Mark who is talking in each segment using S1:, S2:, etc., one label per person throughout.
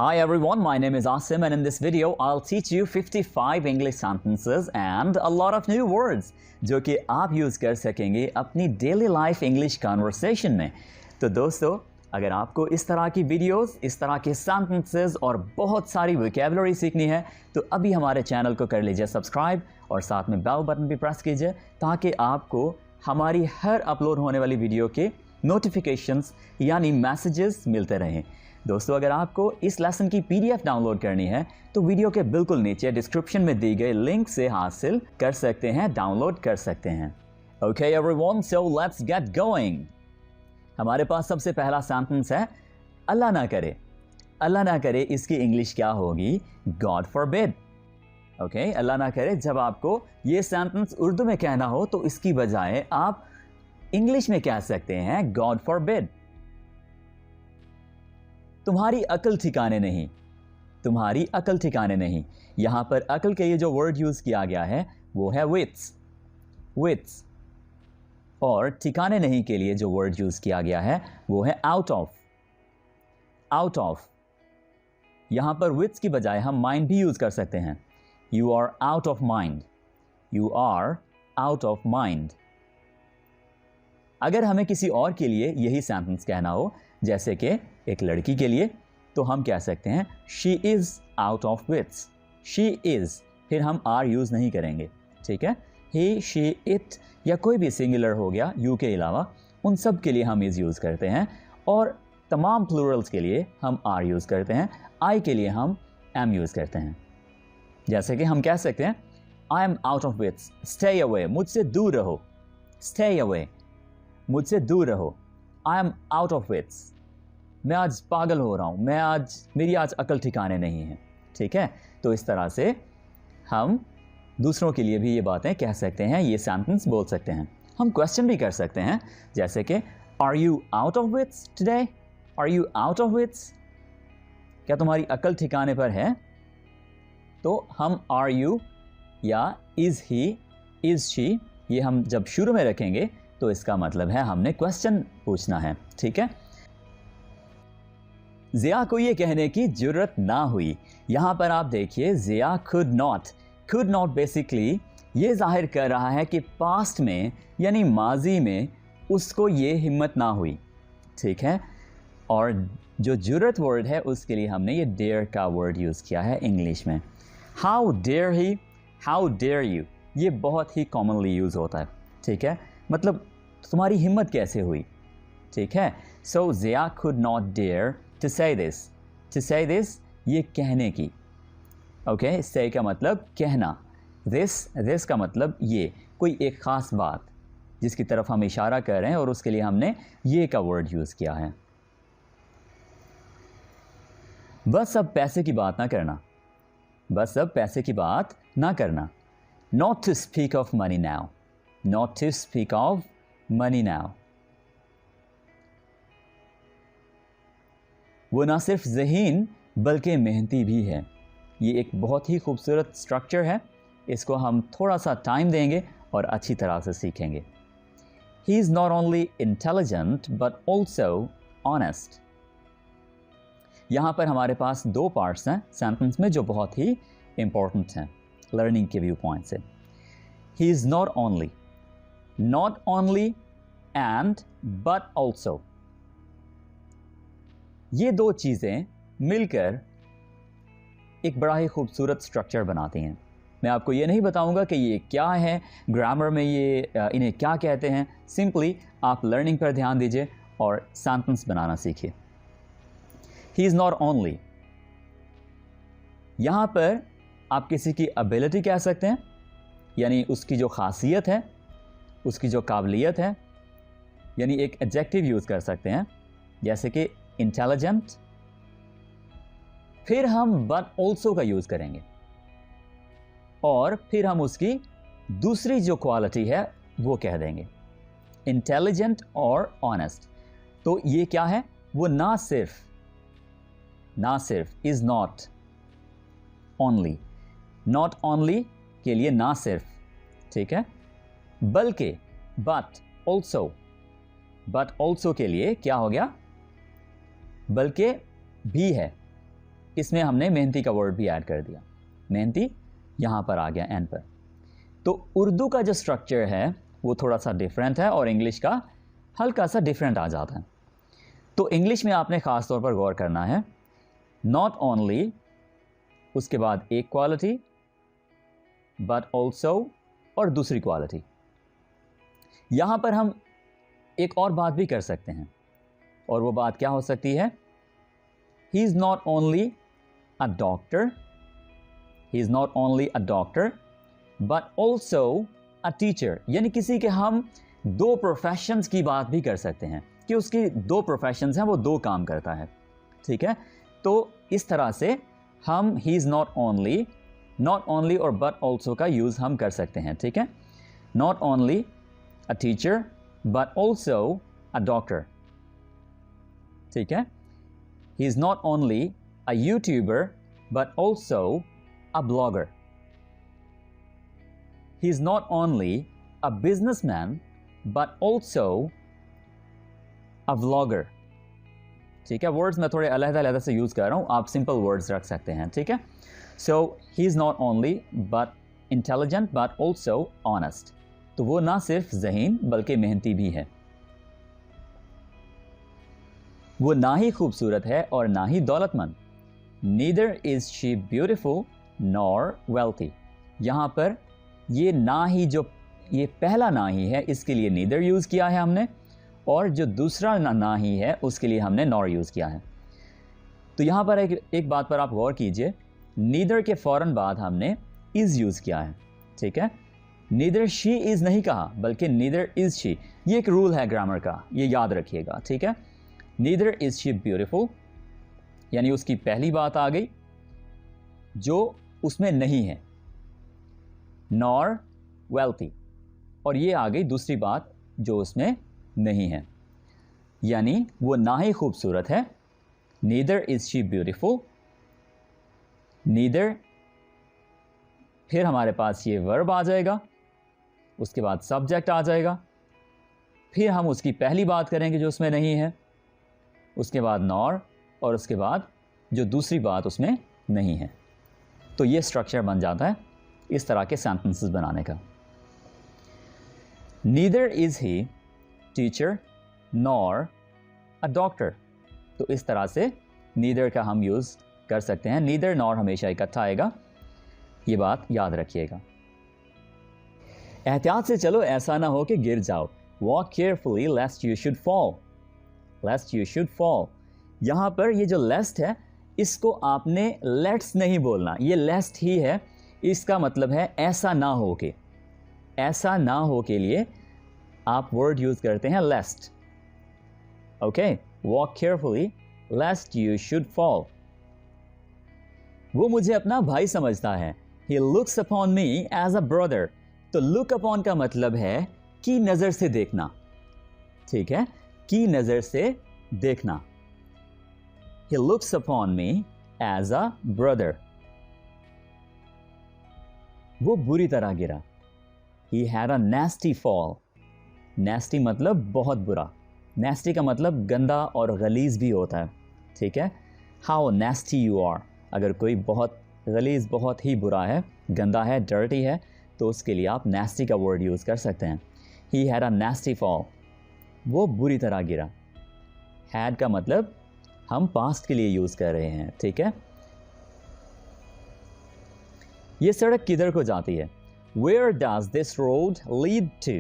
S1: Hi everyone, my name is Asim and in this video I'll teach you 55 English sentences and a lot of new words जो कि आप use कर सकेंगे अपनी daily life English conversation में। तो दोस्तों, अगर आपको इस तरह की वीडियोस, इस तरह के सेंटेंसेस और बहुत सारी वोकैबुलरी सीखनी है तो अभी हमारे चैनल को कर लीजिए सब्सक्राइब और साथ में बेल बटन भी प्रेस कीजिए ताकि आपको हमारी हर अपलोड होने वाली वीडियो के नोटिफिकेशंस यानी मैसेजेस मिलते रहें। दोस्तों, अगर आपको इस लेसन की पीडीएफ डाउनलोड करनी है तो वीडियो के बिल्कुल नीचे डिस्क्रिप्शन में दी गई लिंक से हासिल कर सकते हैं, डाउनलोड कर सकते हैं। Okay everyone, so let's get going. हमारे पास सबसे पहला सेंटेंस है अल्लाह ना करे। अल्लाह ना करे इसकी इंग्लिश क्या होगी? God forbid. ओके, अल्लाह ना करे जब आपको ये सेंटेंस उर्दू में कहना हो तो इसकी बजाय आप इंग्लिश में कह सकते हैं गॉड फॉरबिड। तुम्हारी अकल ठिकाने नहीं। तुम्हारी अकल ठिकाने नहीं। यहां पर अकल के लिए जो वर्ड यूज किया गया है वो है विट्स। विट्स। और ठिकाने नहीं के लिए जो वर्ड यूज किया गया है वो है आउट ऑफ। Out of. यहां पर विट्स की बजाय हम माइंड भी यूज कर सकते हैं। You are out of mind. You are out of mind. अगर हमें किसी और के लिए यही सेंटेंस कहना हो, जैसे कि एक लड़की के लिए, तो हम कह सकते हैं she is out of wits. She is, फिर हम आर यूज नहीं करेंगे, ठीक है। ही, शी, इट या कोई भी सिंगुलर हो गया यू के अलावा, उन सब के लिए हम इज यूज करते हैं और तमाम प्लूरल्स के लिए हम आर यूज करते हैं। आई के लिए हम एम यूज करते हैं। जैसे कि हम कह सकते हैं I am out of wits, stay away, मुझसे दूर रहो। स्टे अवे, मुझसे दूर रहो। I am out of wits, मैं आज पागल हो रहा हूं, मेरी आज अकल ठिकाने नहीं है, ठीक है। तो इस तरह से हम दूसरों के लिए भी ये बातें कह सकते हैं, ये सेंटेंस बोल सकते हैं। हम क्वेश्चन भी कर सकते हैं, जैसे कि are you out of wits today? Are you out of wits? क्या तुम्हारी अकल ठिकाने पर है? तो हम आर यू या इज ही, इज शी, ये हम जब शुरू में रखेंगे तो इसका मतलब है हमने क्वेश्चन पूछना है, ठीक है। जिया को ये कहने की जरूरत ना हुई। यहां पर आप देखिए जिया could not. Could not basically ये जाहिर कर रहा है कि पास्ट में यानी माजी में उसको ये हिम्मत ना हुई, ठीक है। और जो जरूरत वर्ड है उसके लिए हमने ये डेयर का वर्ड यूज किया है इंग्लिश में। How dare he, how dare you, ये बहुत ही कॉमनली यूज होता है, ठीक है। मतलब तुम्हारी हिम्मत कैसे हुई, ठीक है। सो जिया कुड नॉट डेयर टू से दिस। टू से दिस, ये कहने की। ओके, से का मतलब कहना, दिस का मतलब ये, कोई एक खास बात जिसकी तरफ हम इशारा कर रहे हैं और उसके लिए हमने ये का वर्ड यूज किया है। बस अब पैसे की बात ना करना। बस अब पैसे की बात ना करना। Not to speak of money now. Not to speak of money now. वो ना सिर्फ ज़हीन बल्कि मेहनती भी है। ये एक बहुत ही खूबसूरत स्ट्रक्चर है, इसको हम थोड़ा सा टाइम देंगे और अच्छी तरह से सीखेंगे। ही is not only intelligent but also honest. यहाँ पर हमारे पास दो पार्ट्स हैं सेंटेंस में जो बहुत ही इंपॉर्टेंट हैं लर्निंग के व्यू पॉइंट से। ही is not only and but also. ये दो चीज़ें मिलकर एक बड़ा ही खूबसूरत स्ट्रक्चर बनाती हैं। मैं आपको ये नहीं बताऊंगा कि ये क्या है, ग्रामर में ये इन्हें क्या कहते हैं। सिंपली आप लर्निंग पर ध्यान दीजिए और सेंटेंस बनाना सीखिए। ही इज़ नॉट ओनली, यहाँ पर आप किसी की एबिलिटी कह सकते हैं, यानी उसकी जो खासियत है, उसकी जो काबिलियत है, यानी एक एडजेक्टिव यूज़ कर सकते हैं जैसे कि इंटेलिजेंट। फिर हम बट ऑल्सो का यूज करेंगे और फिर हम उसकी दूसरी जो क्वालिटी है वो कह देंगे, इंटेलिजेंट और ऑनेस्ट। तो ये क्या है? वो ना सिर्फ is not only, not only के लिए ना सिर्फ, ठीक है, बल्कि बट ऑल्सो के लिए क्या हो गया? बल्कि भी है, इसमें हमने मेहनती का वर्ड भी ऐड कर दिया, मेहनती यहाँ पर आ गया एन पर। तो उर्दू का जो स्ट्रक्चर है वो थोड़ा सा डिफरेंट है और इंग्लिश का हल्का सा डिफरेंट आ जाता है। तो इंग्लिश में आपने ख़ास तौर पर गौर करना है, नॉट ओनली, उसके बाद एक क्वालिटी, बट ऑल्सो और दूसरी क्वालिटी। यहाँ पर हम एक और बात भी कर सकते हैं, और वो बात क्या हो सकती है, he is not only a doctor, he is not only a doctor but also a teacher. यानी किसी के हम दो प्रोफेशंस की बात भी कर सकते हैं कि उसकी दो प्रोफेशंस हैं, वो दो काम करता है, ठीक है। तो इस तरह से हम ही इज़ नॉट ओनली और बट ऑल्सो का यूज़ हम कर सकते हैं, ठीक है। Not only a teacher but also a doctor, ठीक है। He is not only a YouTuber but also a blogger. He is not only a businessman but also a vlogger. ठीक है, वर्ड्स मैं थोड़े अलग-अलग से यूज़ कर रहा हूँ, आप सिंपल वर्ड्स रख सकते हैं, ठीक है। So he is not only but intelligent but also honest. तो वो ना सिर्फ ज़हीन बल्कि मेहनती भी है। वो ना ही खूबसूरत है और ना ही दौलतमंद। Neither is she beautiful nor wealthy. यहाँ पर ये ना ही, जो ये पहला ना ही है, इसके लिए नीदर यूज़ किया है हमने, और जो दूसरा ना ही है उसके लिए हमने नॉर यूज़ किया है। तो यहाँ पर एक बात पर आप गौर कीजिए, नीदर के फ़ौरन बाद हमने इज़ यूज़ किया है, ठीक है। नीदर शी इज़ नहीं कहा बल्कि नीदर इज़ शी। ये एक रूल है ग्रामर का, ये याद रखिएगा, ठीक है। नीदर इज़ शी ब्यूटिफुल, यानी उसकी पहली बात आ गई जो उसमें नहीं है, नॉर वेल्थी, और ये आ गई दूसरी बात जो उसमें नहीं है, यानी वो ना ही खूबसूरत है, neither is she beautiful, neither, फिर हमारे पास ये वर्ब आ जाएगा, उसके बाद सब्जेक्ट आ जाएगा, फिर हम उसकी पहली बात करेंगे जो उसमें नहीं है, उसके बाद नॉर, और उसके बाद जो दूसरी बात उसमें नहीं है। तो ये स्ट्रक्चर बन जाता है इस तरह के सेंटेंसेस बनाने का। Neither is he teacher nor a doctor. तो इस तरह से नीदर का हम यूज़ कर सकते हैं। नीदर नॉर हमेशा इकट्ठा आएगा, ये बात याद रखिएगा। एहतियात से चलो, ऐसा ना हो कि गिर जाओ। Walk carefully lest you should fall, लेस्ट you should fall. यहाँ पर ये जो लेस्ट है, इसको आपने लेट्स नहीं बोलना, ये लेस्ट ही है। इसका मतलब है ऐसा ना हो के, ऐसा ना हो के लिए आप वर्ड यूज़ करते हैं lest. Okay, walk carefully lest you should fall. वो मुझे अपना भाई समझता है, he looks upon me as a brother. तो लुक अपॉन का मतलब है की नज़र से देखना, ठीक है, की नज़र से देखना। He looks upon me as a brother. वो बुरी तरह गिरा, He had a nasty fall. Nasty मतलब बहुत बुरा, nasty का मतलब गंदा और गलीज भी होता है, ठीक है। How nasty you are, अगर कोई बहुत गलीज, बहुत ही बुरा है, गंदा है, डर्टी है, तो उसके लिए आप nasty का वर्ड यूज़ कर सकते हैं। He had a nasty fall. वो बुरी तरह गिरा। Had का मतलब हम पास्ट के लिए यूज़ कर रहे हैं, ठीक है। ये सड़क किधर को जाती है? Where does this road lead to?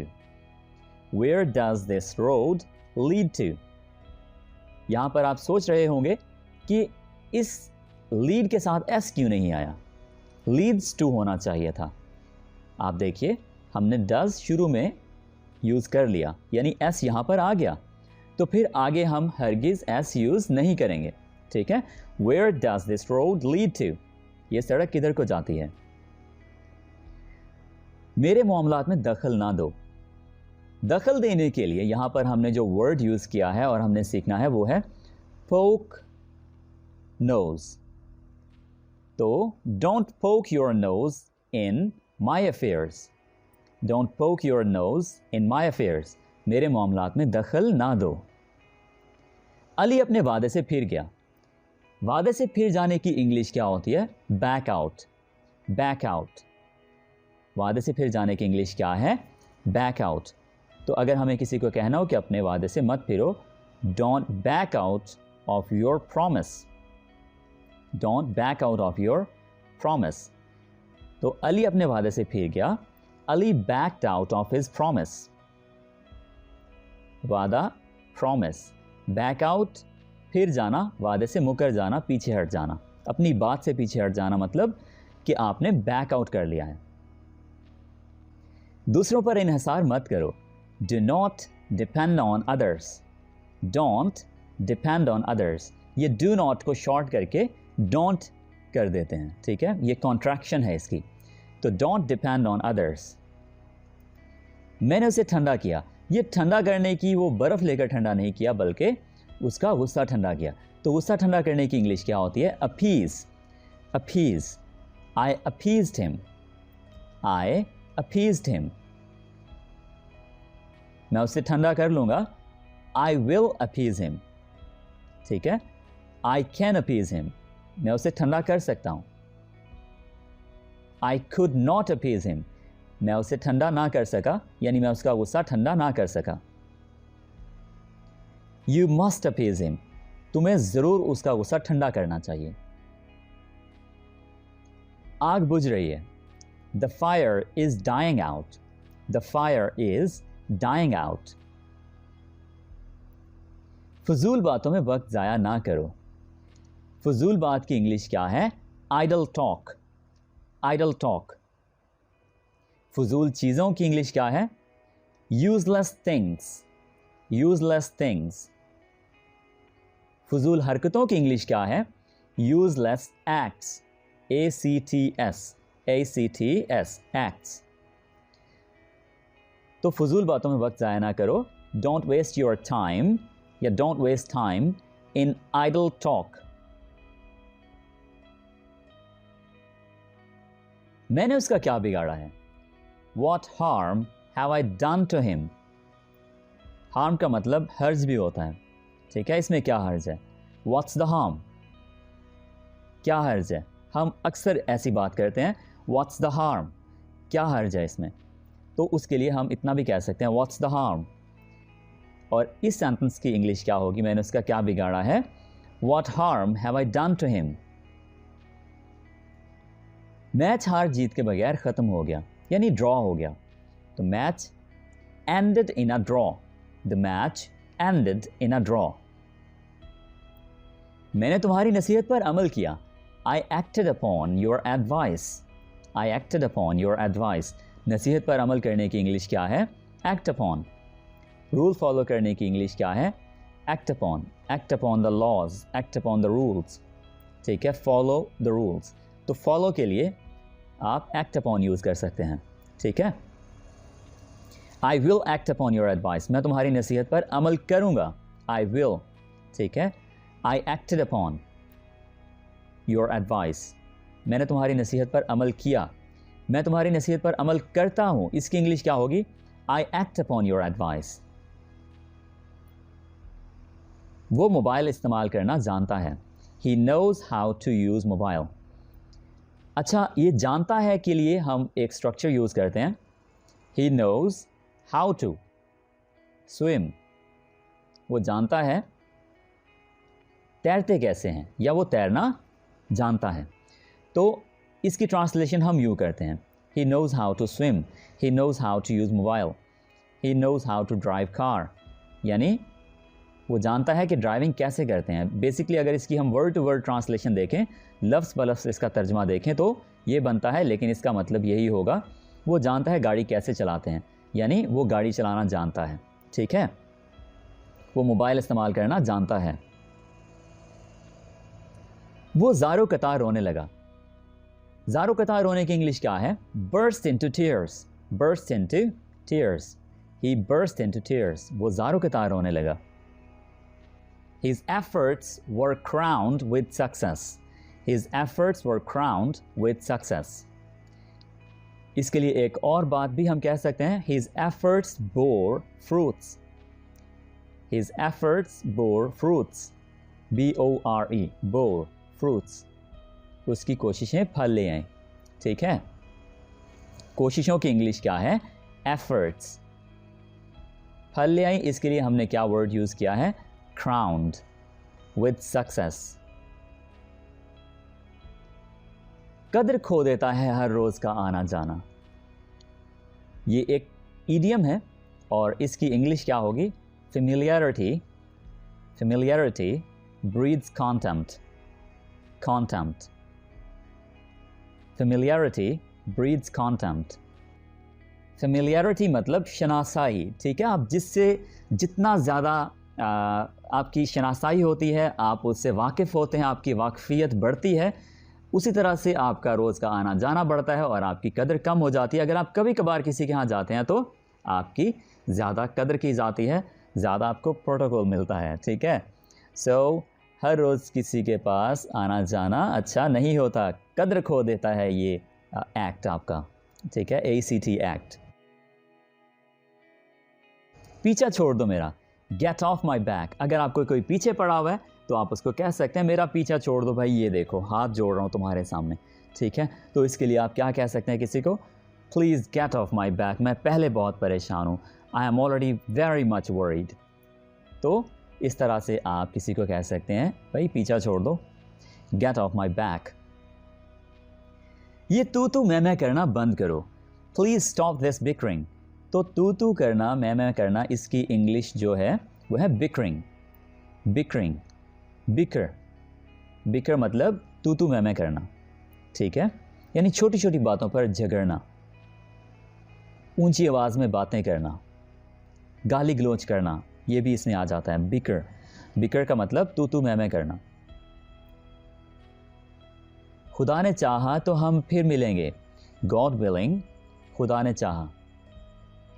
S1: Where does this road lead to? यहाँ पर आप सोच रहे होंगे कि इस lead के साथ s क्यों नहीं आया, leads to होना चाहिए था। आप देखिए, हमने does शुरू में यूज़ कर लिया, यानी s यहाँ पर आ गया, तो फिर आगे हम हरगिज़ s यूज़ नहीं करेंगे, ठीक है। Where does this road lead to? ये सड़क किधर को जाती है? मेरे मामलात में दखल ना दो। दखल देने के लिए यहाँ पर हमने जो वर्ड यूज़ किया है और हमने सीखना है वो है poke nose। तो don't poke your nose in my affairs. Don't poke your nose in my affairs. मेरे मामलात में दखल ना दो। अली अपने वादे से फिर गया। वादे से फिर जाने की इंग्लिश क्या होती है? Back out, back out. वादे से फिर जाने की इंग्लिश क्या है? Back out. तो अगर हमें किसी को कहना हो कि अपने वादे से मत फिरो, don't back out of your promise, don't back out of your promise. तो अली अपने वादे से फिर गया, Ali backed out of his promise. वादा, प्रॉमिस, बैक आउट, फिर जाना, वादे से मुकर जाना, पीछे हट जाना, अपनी बात से पीछे हट जाना, मतलब कि आपने बैक आउट कर लिया है। दूसरों पर इन्हिसार मत करो। Do not depend on others, don't depend on others. ये डू नॉट को शॉर्ट करके डोंट कर देते हैं, ठीक है, ये कॉन्ट्रैक्शन है इसकी। तो डोंट डिपेंड ऑन अदर्स। मैंने उसे ठंडा किया, ये ठंडा करने की, वो बर्फ़ लेकर ठंडा नहीं किया बल्कि उसका गुस्सा ठंडा किया। तो गुस्सा ठंडा करने की इंग्लिश क्या होती है? Appease, appease. I appeased him, I appeased him. मैं उसे ठंडा कर लूंगा, आई विल अपीज हिम, ठीक है। आई कैन अपीज हिम, मैं उसे ठंडा कर सकता हूं। I could not appease him, मैं उसे ठंडा ना कर सका, यानी मैं उसका गुस्सा ठंडा ना कर सका। यू मस्ट अपीज हिम, तुम्हें जरूर उसका गुस्सा ठंडा करना चाहिए। आग बुझ रही है, the fire is dying out, the fire is dying out. फजूल बातों में वक्त जाया ना करो। फजूल बात की इंग्लिश क्या है? Idle talk, idle talk. फजूल चीज़ों की इंग्लिश क्या है? Useless things, useless things. फजूल हरकतों की इंग्लिश क्या है? Useless acts, ACTS, ACTS, acts. तो फजूल बातों में वक्त ज़ाया ना करो। डोंट वेस्ट योर टाइम या don't waste time in idle talk. मैंने उसका क्या बिगाड़ा है? What harm have I done to him? Harm का मतलब हर्ज भी होता है, ठीक है। इसमें क्या हर्ज है? What's the harm? क्या हर्ज है? हम अक्सर ऐसी बात करते हैं, What's the harm? क्या हर्ज है इसमें? तो उसके लिए हम इतना भी कह सकते हैं, What's the harm? और इस सेंटेंस की इंग्लिश क्या होगी? मैंने उसका क्या बिगाड़ा है? What harm have I done to him? Match हार जीत के बगैर ख़त्म हो गया, यानी ड्रॉ हो गया। तो match ended in a draw, the match ended in a draw. मैंने तुम्हारी नसीहत पर अमल किया, I acted upon your advice, I acted upon your advice. नसीहत पर अमल करने की इंग्लिश क्या है? Act upon. रूल फॉलो करने की इंग्लिश क्या है? Act upon, act upon the laws, act upon the rules, ठीक है, फॉलो द रूल्स। तो फॉलो के लिए आप एक्ट अपॉन यूज़ कर सकते हैं, ठीक है। I will act upon your advice, मैं तुम्हारी नसीहत पर अमल करूंगा, आई विल, ठीक है। आई एक्टेड अपॉन योर एडवाइस, मैंने तुम्हारी नसीहत पर अमल किया। मैं तुम्हारी नसीहत पर अमल करता हूं, इसकी इंग्लिश क्या होगी? I act upon your advice. वो मोबाइल इस्तेमाल करना जानता है, he knows how to use mobile. अच्छा, ये जानता है के लिए हम एक स्ट्रक्चर यूज़ करते हैं, he knows how to swim. वो जानता है तैरते कैसे हैं, या वो तैरना जानता है। तो इसकी ट्रांसलेशन हम यूँ करते हैं, he knows how to swim, he knows how to use mobile, he knows how to drive car. यानी वो जानता है कि ड्राइविंग कैसे करते हैं। बेसिकली अगर इसकी हम वर्ड टू वर्ड ट्रांसलेशन देखें, लफ्ज़ ब लफ्ज़ इसका तर्जमा देखें तो ये बनता है, लेकिन इसका मतलब यही होगा, वो जानता है गाड़ी कैसे चलाते हैं, यानी वो गाड़ी चलाना जानता है, ठीक है। वो मोबाइल इस्तेमाल करना जानता है। वो ज़ारो कतार रोने लगा। ज़ारो कतार रोने की इंग्लिश क्या है? Burst into tears, burst into tears, he burst into tears. वो ज़ारो कतार रोने लगा। His efforts were crowned with success. His efforts were crowned with success. इसके लिए एक और बात भी हम कह सकते हैं, His efforts bore fruits. His efforts bore fruits. BORE, bore, fruits, उसकी कोशिशें फल ले आए। ठीक है, कोशिशों की इंग्लिश क्या है? एफर्ट्स। फल ले आई, इसके लिए हमने क्या वर्ड यूज किया है? Crowned, with success. कद्र खो देता है हर रोज का आना जाना, ये एक इडियम है और इसकी इंग्लिश क्या होगी? Familiarity, familiarity breeds contempt, contempt, familiarity breeds contempt. Familiarity मतलब शनासाई। ठीक है, आप जिससे जितना ज़्यादा आपकी शनासाई होती है, आप उससे वाकिफ़ होते हैं, आपकी वाकफियत बढ़ती है, उसी तरह से आपका रोज़ का आना जाना बढ़ता है और आपकी कदर कम हो जाती है। अगर आप कभी कभार किसी के यहाँ जाते हैं तो आपकी ज़्यादा कदर की जाती है, ज़्यादा आपको प्रोटोकॉल मिलता है। ठीक है, सो हर रोज़ किसी के पास आना जाना अच्छा नहीं होता, कदर खो देता है ये एक्ट आपका। ठीक है, ACT एक्ट। पीछा छोड़ दो मेरा, गेट ऑफ माई बैक। अगर आपको कोई पीछे पड़ा हुआ है तो आप उसको कह सकते हैं मेरा पीछा छोड़ दो भाई, ये देखो हाथ जोड़ रहा हूँ तुम्हारे सामने। ठीक है, तो इसके लिए आप क्या कह सकते हैं किसी को? Please get of my back, मैं पहले बहुत परेशान हूँ, I am already very much worried. तो इस तरह से आप किसी को कह सकते हैं भाई पीछा छोड़ दो, गेट ऑफ माई बैक। ये तू मैं करना बंद करो, प्लीज़ स्टॉप दिस बिकरिंग। तो तू करना मैं करना, इसकी इंग्लिश जो है वो है बिकरिंग, बिकरिंग, बिकर, बिकर मतलब तू मैं करना। ठीक है, यानी छोटी छोटी बातों पर झगड़ना, ऊंची आवाज़ में बातें करना, गाली गलोच करना, ये भी इसमें आ जाता है। बिकर, बिकर का मतलब तू मैं करना। खुदा ने चाहा तो हम फिर मिलेंगे, गॉड विलिंग, खुदा ने चाहा।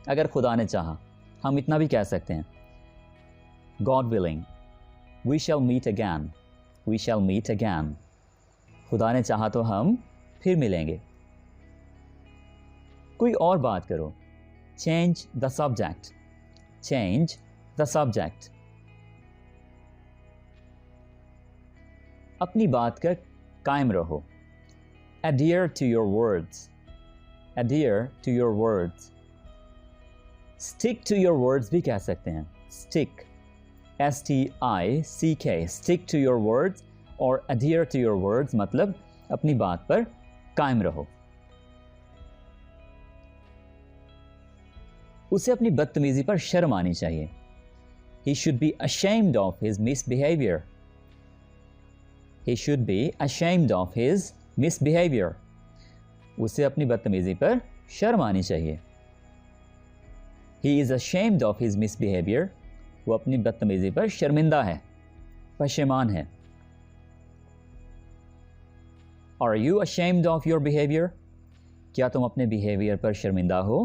S1: अगर खुदा ने चाहा, हम इतना भी कह सकते हैं, God willing, we shall meet again, we shall meet again. खुदा ने चाहा तो हम फिर मिलेंगे। कोई और बात करो, change the subject, change the subject. अपनी बात कर कायम रहो, adhere to your words, adhere to your words। stick to your words भी कह सकते हैं, stick, STICK, stick to your words और adhere to your words मतलब अपनी बात पर कायम रहो। उसे अपनी बदतमीजी पर शर्म आनी चाहिए, he should be ashamed of his misbehavior, he should be ashamed of his misbehavior। उसे अपनी बदतमीजी पर शर्म आनी चाहिए, he is ashamed of his misbehavior। वो अपनी बदतमीजी पर शर्मिंदा है, पशेमान है। Are you ashamed of your behavior? क्या तुम अपने बिहेवियर पर शर्मिंदा हो?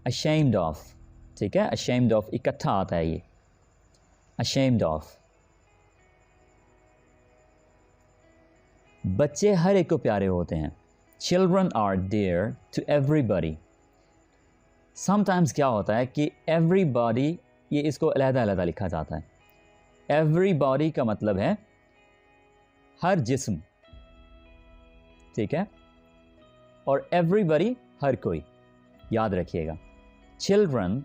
S1: ashamed of, ठीक है, ashamed of इकट्ठा आता है ये, ashamed of। बच्चे हर एक को प्यारे होते हैं, children are dear to everybody। sometimes क्या होता है कि everybody, ये इसको अलग-अलग लिखा जाता है। everybody का मतलब है हर जिस्म, ठीक है, और everybody हर कोई, याद रखिएगा। children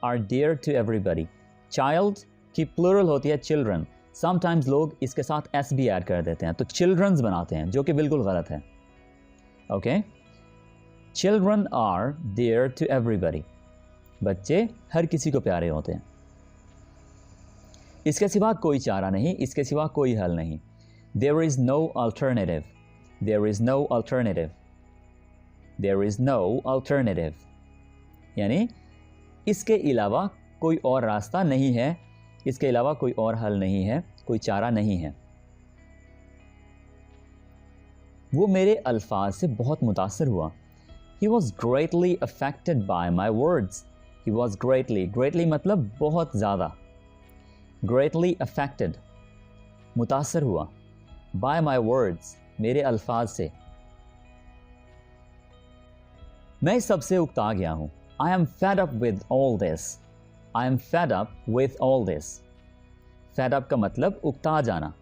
S1: are dear to everybody। child की प्लूरल होती है children, समटाइम्स लोग इसके साथ s भी ऐड कर देते हैं तो चिल्ड्रंस बनाते हैं, जो कि बिल्कुल गलत है। Okay, children are dear to everybody, बच्चे हर किसी को प्यारे होते हैं। इसके सिवा कोई चारा नहीं, इसके सिवा कोई हल नहीं। there is no alternative, there is no alternative, there is no alternative, यानी इसके अलावा कोई और रास्ता नहीं है, इसके अलावा कोई और हल नहीं है, कोई चारा नहीं है। वो मेरे अल्फाज से बहुत मुतासर हुआ। He was greatly affected by my words। He was greatly मतलब बहुत ज़्यादा, greatly affected मुतासर हुआ, by my words मेरे अल्फाज से। मैं सबसे उकता गया हूँ, I am fed up with all this, I am fed up with all this। Fed up का मतलब उकता जाना।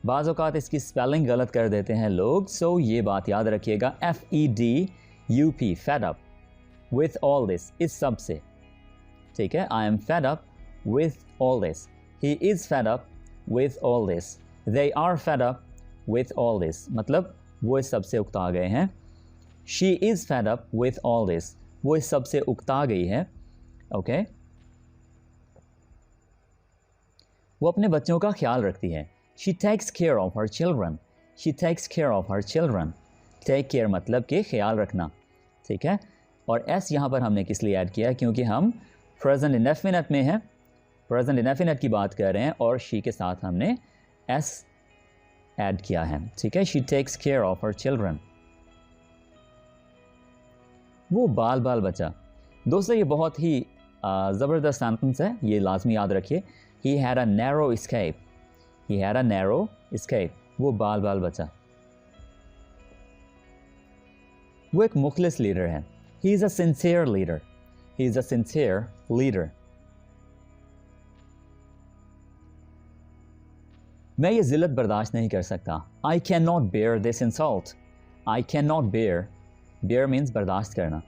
S1: बाज़ औक़ात इसकी स्पेलिंग गलत कर देते हैं लोग, सो ये बात याद रखिएगा, FEDUP, fed up with all this, इस सब से, ठीक है। I am fed up with all this, he is fed up with all this, they are fed up with all this, मतलब वो इस सब से उकता गए हैं। She is fed up with all this, वो इस सब से उकता गई है, ओके। वो अपने बच्चों का ख्याल रखती है। She takes care of her children, she takes care of her children, take care मतलब कि ख्याल रखना, ठीक है। और एस यहाँ पर हमने किस लिए ऐड किया, क्योंकि हम प्रेजेंट इंडेफिनिट में हैं, प्रेजेंट इंडेफिनिट की बात कर रहे हैं और शी के साथ हमने एस ऐड किया है, ठीक है। She takes care of her children. वो बाल बाल बचा। दोस्तों ये बहुत ही ज़बरदस्त सेंटेंस है, ये लाजमी याद रखिए। He had a narrow escape, he had a narrow escape, वो बाल बाल बचा। वो एक मुखलिस लीडर है। He is a sincere leader, he is a sincere leader. मैं ये ज़िल्लत बर्दाश्त नहीं कर सकता। I can not bear this insult, I can not bear, bear means बर्दाश्त करना।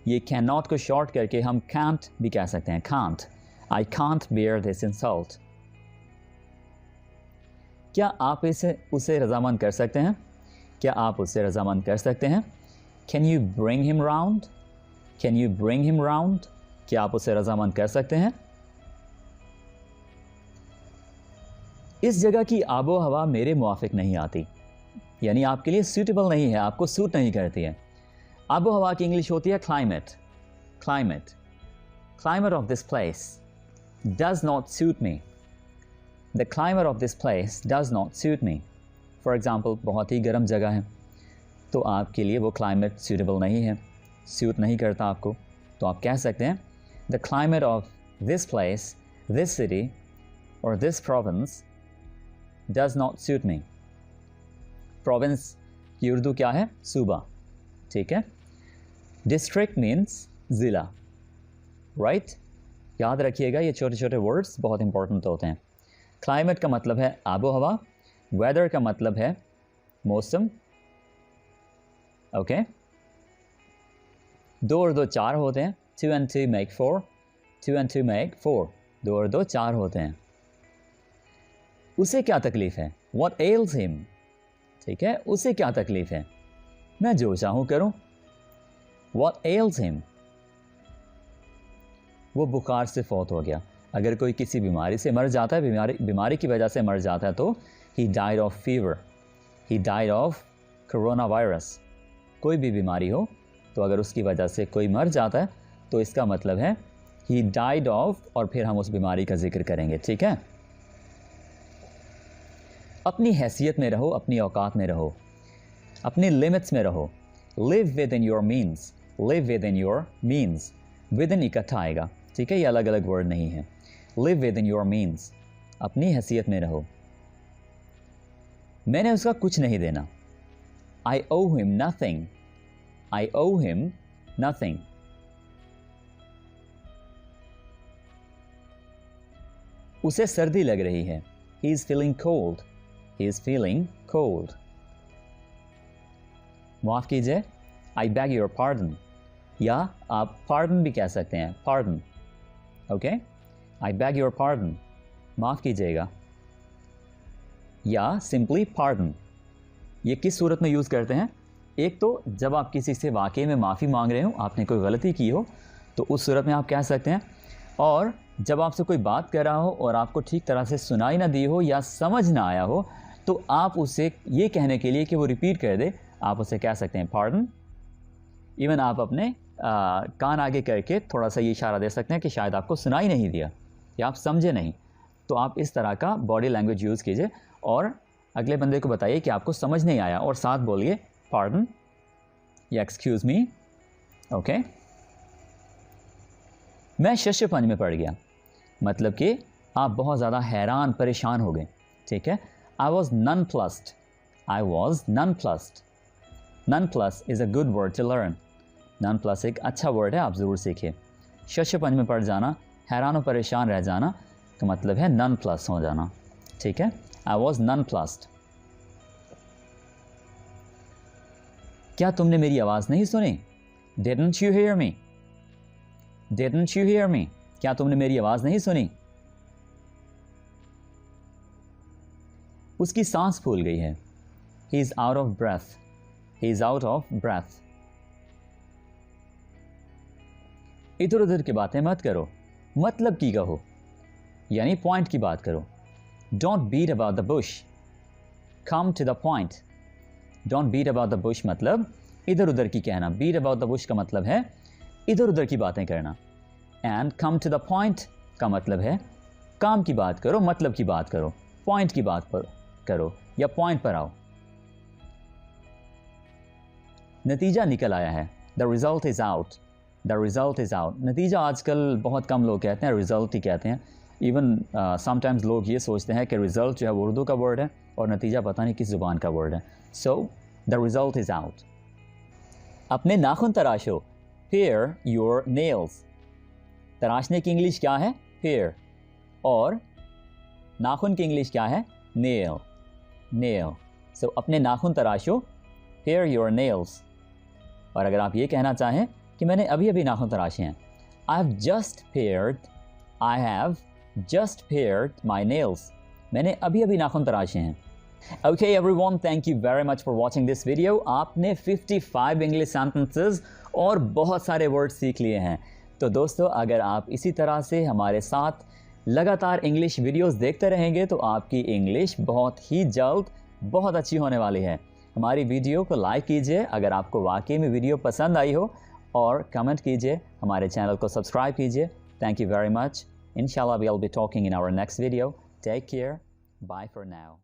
S1: ये कैन नॉट को शॉर्ट करके हम can't भी कह सकते हैं, can't, I can't bear this insult। क्या आप उसे रजामंद कर सकते हैं, क्या आप उससे रजामंद कर सकते हैं। Can you bring him round, can you bring him round, क्या आप उसे रजामंद कर सकते हैं। इस जगह की आबो हवा मेरे मुआफिक नहीं आती, यानी आपके लिए सूटेबल नहीं है, आपको सूट नहीं करती है। आबो हवा की इंग्लिश होती है climate, climate, climate of this place does not suit me, the climate of this place does not suit me. For example बहुत ही गर्म जगह है तो आपके लिए वो क्लाइमेट सूटेबल नहीं है, सूट नहीं करता आपको, तो आप कह सकते हैं the climate of this place, this city और this province does not suit me. Province की उर्दू क्या है, सूबा, ठीक है। डिस्ट्रिक्ट मीन्स ज़िला, राइट। याद रखिएगा ये छोटे छोटे वर्ड्स बहुत इंपॉर्टेंट होते हैं। क्लाइमेट का मतलब है आबो हवा, वेदर का मतलब है मौसम, ओके। 2 और 2 4 होते हैं, 2 and 2 make 4, 2 and 2 make 4, 2 और 2 4 होते हैं। उसे क्या तकलीफ़ है, What ails him, ठीक है, उसे क्या तकलीफ़ है, मैं जो चाहूँ करूँ, What ails him, वो बुखार से फौत हो गया। अगर कोई किसी बीमारी से मर जाता है, बीमारी की वजह से मर जाता है तो he died of fever, he died of coronavirus। कोई भी बीमारी हो तो अगर उसकी वजह से कोई मर जाता है तो इसका मतलब है he died of, और फिर हम उस बीमारी का जिक्र करेंगे, ठीक है। अपनी हैसियत में रहो, अपनी औकात में रहो, अपनी लिमिट्स में रहो। Live with in your means, live with in your means, with in इकट्ठा आएगा, ठीक है, ये अलग अलग वर्ड नहीं है। Live with in your means, अपनी हैसियत में रहो। मैंने उसका कुछ नहीं देना, आई ओ हिम नथिंग, आई ओ हिम नथिंग। उसे सर्दी लग रही है, he is feeling cold, he is feeling cold। माफ़ कीजिए, I beg your pardon, या आप pardon भी कह सकते हैं, pardon, okay. I beg your pardon, माफ़ कीजिएगा, या simply pardon। ये किस सूरत में यूज़ करते हैं, एक तो जब आप किसी से वाकई में माफ़ी मांग रहे हो, आपने कोई गलती की हो तो उस सूरत में आप कह सकते हैं, और जब आपसे कोई बात कर रहा हो और आपको ठीक तरह से सुनाई ना दी हो या समझ ना आया हो तो आप उसे ये कहने के लिए कि वो रिपीट कर दे, आप उसे कह सकते हैं पार्डन। इवन आप अपने कान आगे करके थोड़ा सा ये इशारा दे सकते हैं कि शायद आपको सुनाई नहीं दिया या आप समझे नहीं, तो आप इस तरह का बॉडी लैंग्वेज यूज़ कीजिए और अगले बंदे को बताइए कि आपको समझ नहीं आया और साथ बोलिए पार्डन या एक्सक्यूज़ मी, ओके। मैं शशपंज में पड़ गया, मतलब कि आप बहुत ज़्यादा हैरान परेशान हो गए, ठीक है। I was nonplussed, I was nonplussed। Nonplussed is a good word to learn। Nonplussed एक अच्छा वर्ड है, आप ज़रूर सीखिए। शशपंज में पड़ जाना, हैरान और परेशान रह जाना इसका मतलब है नन प्लस हो जाना, ठीक है। I was nonplussed. क्या तुमने मेरी आवाज़ नहीं सुनी? Didn't you hear me? Didn't you hear me? क्या तुमने मेरी आवाज़ नहीं सुनी? उसकी सांस फूल गई है। He is out of breath. He is out of breath. इधर उधर की बातें मत करो, मतलब की कहो, यानी पॉइंट की बात करो। Don't beat about the bush. Come to the point. Don't beat about the bush मतलब इधर उधर की कहना। Beat about the bush का मतलब है इधर उधर की बातें करना। And come to the point का मतलब है काम की बात करो, मतलब की बात करो, पॉइंट की बात करो या पॉइंट पर आओ। नतीजा निकल आया है। The result is out. The result is out. नतीजा आजकल बहुत कम लोग कहते हैं, रिजल्ट ही कहते हैं। इवन समटाइम्स लोग ये सोचते हैं कि रिजल्ट जो है वो उर्दू का वर्ड है और नतीजा पता नहीं किस ज़ुबान का वर्ड है। So the result is out. अपने नाखून तराशो। Pare your nails. तराशने की इंग्लिश क्या है? पेयर। और नाखून की इंग्लिश क्या है? नेल। नेल। सो अपने नाखून तराशो, पेयर योर नेल्स। और अगर आप ये कहना चाहें कि मैंने अभी अभी नाखून तराशे हैं, I have just paired my nails. मैंने अभी अभी नाखून तराशे हैं। Okay everyone, thank you very much for watching this video. आपने 55 इंग्लिश सेंटेंसेस और बहुत सारे वर्ड्स सीख लिए हैं। तो दोस्तों, अगर आप इसी तरह से हमारे साथ लगातार इंग्लिश वीडियोस देखते रहेंगे तो आपकी इंग्लिश बहुत ही जल्द बहुत अच्छी होने वाली है। हमारी वीडियो को लाइक कीजिए अगर आपको वाकई में वीडियो पसंद आई हो, और कमेंट कीजिए, हमारे चैनल को सब्सक्राइब कीजिए। Thank you very much. Inshallah we'll be talking in our next video. Take care. Bye for now.